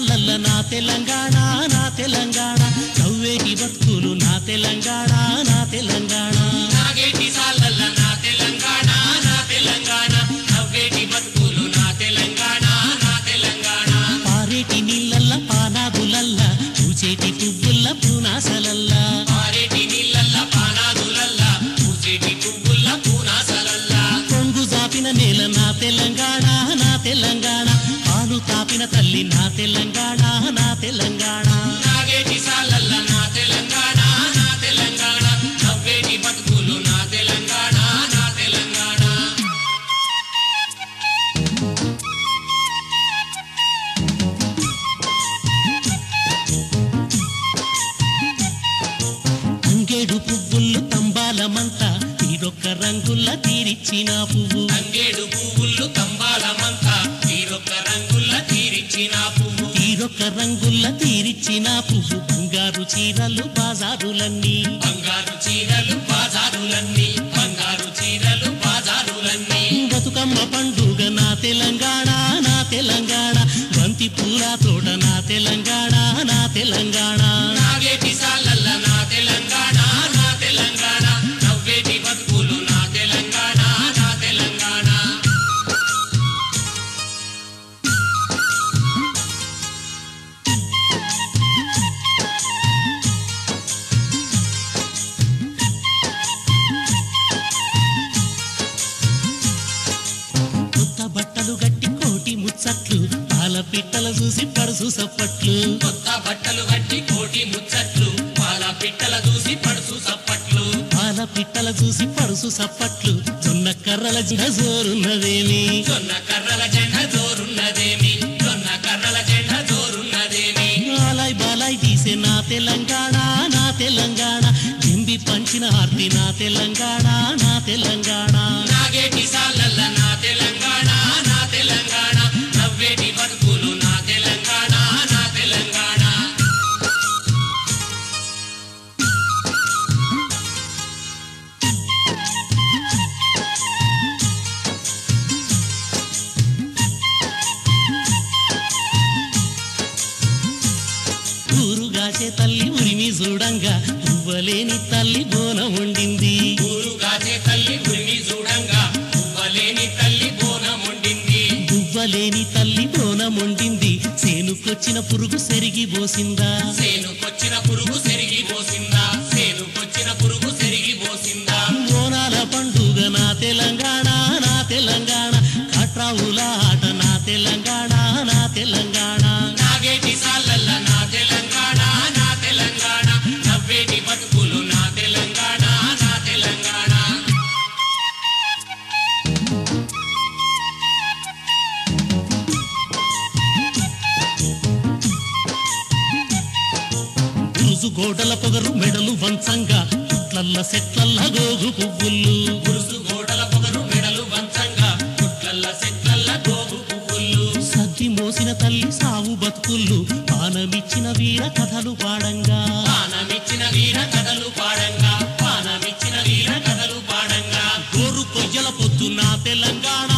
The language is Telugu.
సాలల్ల నా తెలంగాణ నా తెలంగాణ నవ్వేటి బతుకులు నా తెలంగాణ నా తెలంగాణ నాగేటి సాలల్ల నా తెలంగాణ నా తెలంగాణ నవ్వేటి బతుకులు నా తెలంగాణ నా తెలంగాణ పారేటి నీళ్ళల్ల పానాదులల్ల పూచేటి పువ్వుల్ల పూనాసలల్ల పారేటి నీళ్ళల్ల పానాదులల్ల పూచేటి పువ్వుల్ల పూనాసలల్ల కొంగు జాపిన నేల నా తెలంగాణ నా తెలంగాణ పాలు తాపిన తల్లి నా తెలంగాణ నా తెలంగాణ నాగేటి సాలల్ల నా తెలంగాణ నా తెలంగాణ నవ్వేటి బతుకులు నా తెలంగాణ నా తెలంగాణ అంగేడు పువ్వులు తంబాలమంతా తీరొక్క రంగుల్ల తీరిచ్చిన పువ్వు అంగేడు పువ్వులు తంబాలమంతా తీరొక్క రంగుల్ల తీరిచ్చిన పువ్వు తీరొక్క రంగుల్ల తీరిచ్చిన పువ్వు బంగారు చీరలు బాజారులన్నీ బంగారు చీరలు బాజారులన్నీ బంగారు చీరలు బాజారులన్నీ బతుకమ్మ పండుగ నా తెలంగాణ నా తెలంగాణ బంతి పూల తోట నా తెలంగాణ నా తెలంగాణ నాగేటి సాలల్ల నా తెలంగాణ నా తెలంగాణ నవ్వేటి బతుకులు నా తెలంగాణ నా తెలంగాణ కొత్త బట్టలు గట్టి కోటి ముచ్చట్లు పాల పిట్టల చూసి పడుసు సప్పట్లు కొత్త బట్టలు కట్టి కోటి ముచ్చట్లు పాల పిట్టల చూసి పడుసు సప్పట్లు పాల పిట్టల చూసి పడుసు సప్పట్లు జొన్న కర్రల జోరున్నదేమి జొన్న కర్రల జెండ జోరున్నదేమి జొన్న కర్రల జెండ జోరున్నదేమి బాలాయ్ బాలాయ్ తీసే నా తెలంగాణ నా తెలంగాణ దింబి పంచిన హార్తి నా తెలంగాణ నా తెలంగాణ నాగేటి సాలల్ల నా తెలంగాణ నా తెలంగాణ నవ్వేటి బతుకులు నా తెలంగాణ నా తెలంగాణ ఊరుగాచే తల్లి ఉరిమి చూడంగా పువ్వలేని తల్లి బోనం వండింది ఊరు గాచే తల్లి ఉరిమి చూడంగా పువ్వలేని తల్లి బోనం వండింది పువ్వలేని తల్లి బోనం వండింది సేనుకొచ్చిన పురుగు సెరిగి పోసిందా సేనుకొచ్చిన పురుగు సెరిగి పోసిందా సేనుకొచ్చిన పురుగు సెరిగి పోసిందా బోనాల పండుగ నా తెలంగాణ నా తెలంగాణ కట్రావుల ఆట నా తెలంగాణ నా తెలంగాణ నాగేటి సాలల్ల నా తెలంగాణ నా తెలంగాణ నవ్వేటి బతుకులు నా తెలంగాణ నా తెలంగాణ గురుజు గోడల పొగరు మెడలు వంచంగా పుట్లల్ల సెట్లల్ల గోగు పువ్వులు గురుసు గోడల పొగరు మెడలు వంచంగా పుట్లల్ల సెట్లల్ల గోగు పువ్వులు సద్ది మోసిన తల్లి సావు బతుకుళ్ళు పానమిచ్చిన వీర కథలు పాడంగా పానమిచ్చిన వీర కథలు పాడంగా పానమిచ్చిన వీర కథలు పాడంగా గోరు కొయ్యల పొద్దు నా తెలంగాణ